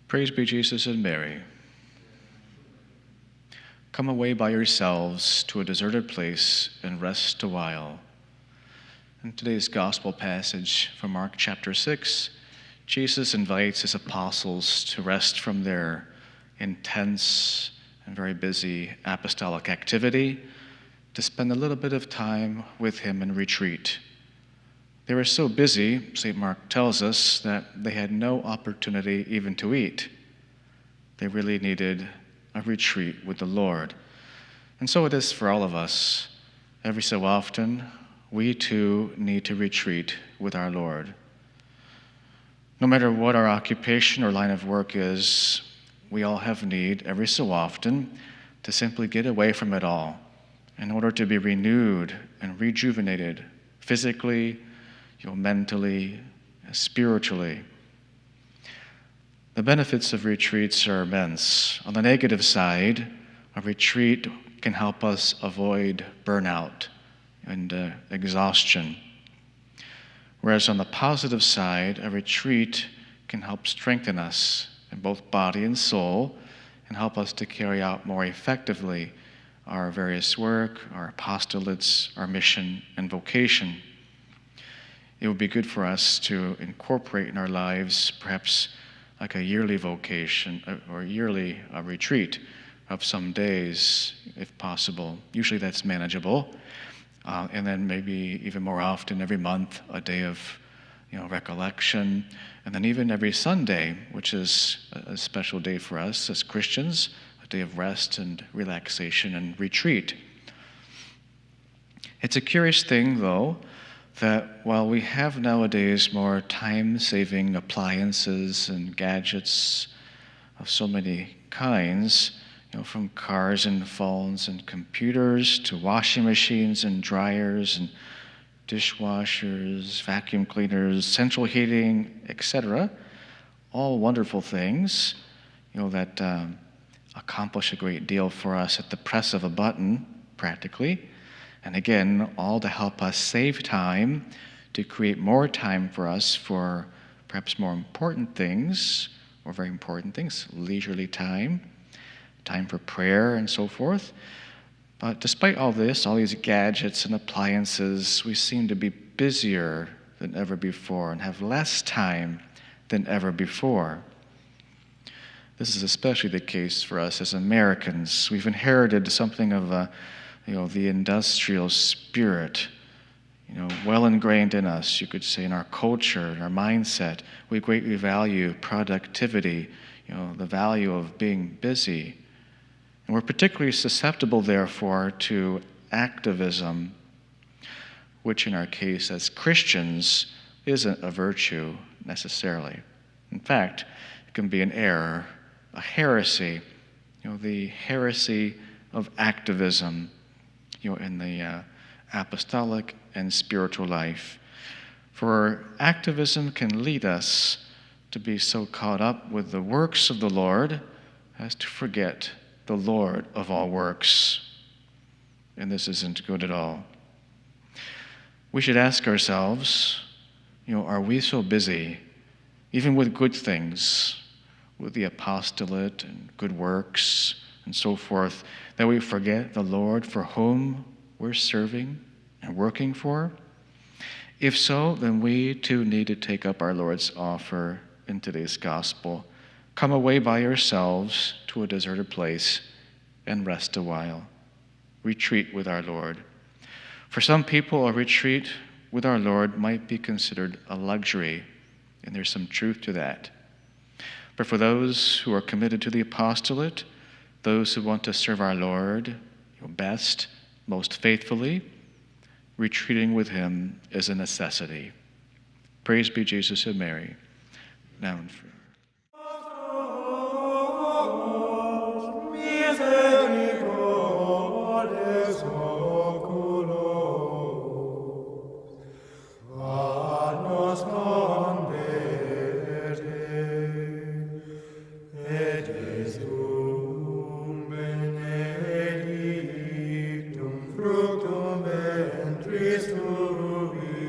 Praise be Jesus and Mary. Come away by yourselves to a deserted place and rest a while. In today's gospel passage from Mark chapter 6, Jesus invites his apostles to rest from their intense and very busy apostolic activity, to spend a little bit of time with him in retreat. They were so busy, St. Mark tells us, that they had no opportunity even to eat. They really needed a retreat with the Lord. And so it is for all of us. Every so often, we too need to retreat with our Lord. No matter what our occupation or line of work is, we all have need every so often to simply get away from it all in order to be renewed and rejuvenated physically, mentally, spiritually. The benefits of retreats are immense. On the negative side, a retreat can help us avoid burnout and exhaustion. Whereas on the positive side, a retreat can help strengthen us in both body and soul and help us to carry out more effectively our various work, our apostolates, our mission and vocation. It would be good for us to incorporate in our lives perhaps like a yearly vocation or yearly retreat of some days, if possible. Usually that's manageable. And then maybe even more often, every month, a day of recollection. And then even every Sunday, which is a special day for us as Christians, a day of rest and relaxation and retreat. It's a curious thing, though, that while we have nowadays more time-saving appliances and gadgets of so many kinds, from cars and phones and computers to washing machines and dryers and dishwashers, vacuum cleaners, central heating, etc., all wonderful things, that accomplish a great deal for us at the press of a button, practically. And again, all to help us save time, to create more time for us for perhaps more important things, or very important things, leisurely time for prayer and so forth. But despite all this, all these gadgets and appliances, we seem to be busier than ever before and have less time than ever before. This is especially the case for us as Americans. We've inherited something of the industrial spirit, well ingrained in us, you could say, in our culture, in our mindset. We greatly value productivity, the value of being busy. And we're particularly susceptible, therefore, to activism, which in our case as Christians isn't a virtue necessarily. In fact, it can be an error, a heresy, the heresy of activism, in the apostolic and spiritual life. For activism can lead us to be so caught up with the works of the Lord as to forget the Lord of all works. And this isn't good at all. We should ask ourselves, are we so busy, even with good things, with the apostolate and good works and so forth, that we forget the Lord for whom we're serving and working for? If so, then we too need to take up our Lord's offer in today's gospel. Come away by yourselves to a deserted place and rest a while. Retreat with our Lord. For some people, a retreat with our Lord might be considered a luxury, and there's some truth to that. But for those who are committed to the apostolate, those who want to serve our Lord best, most faithfully, retreating with him is a necessity. Praise be Jesus and Mary, now and forever. Fructum ventris tui,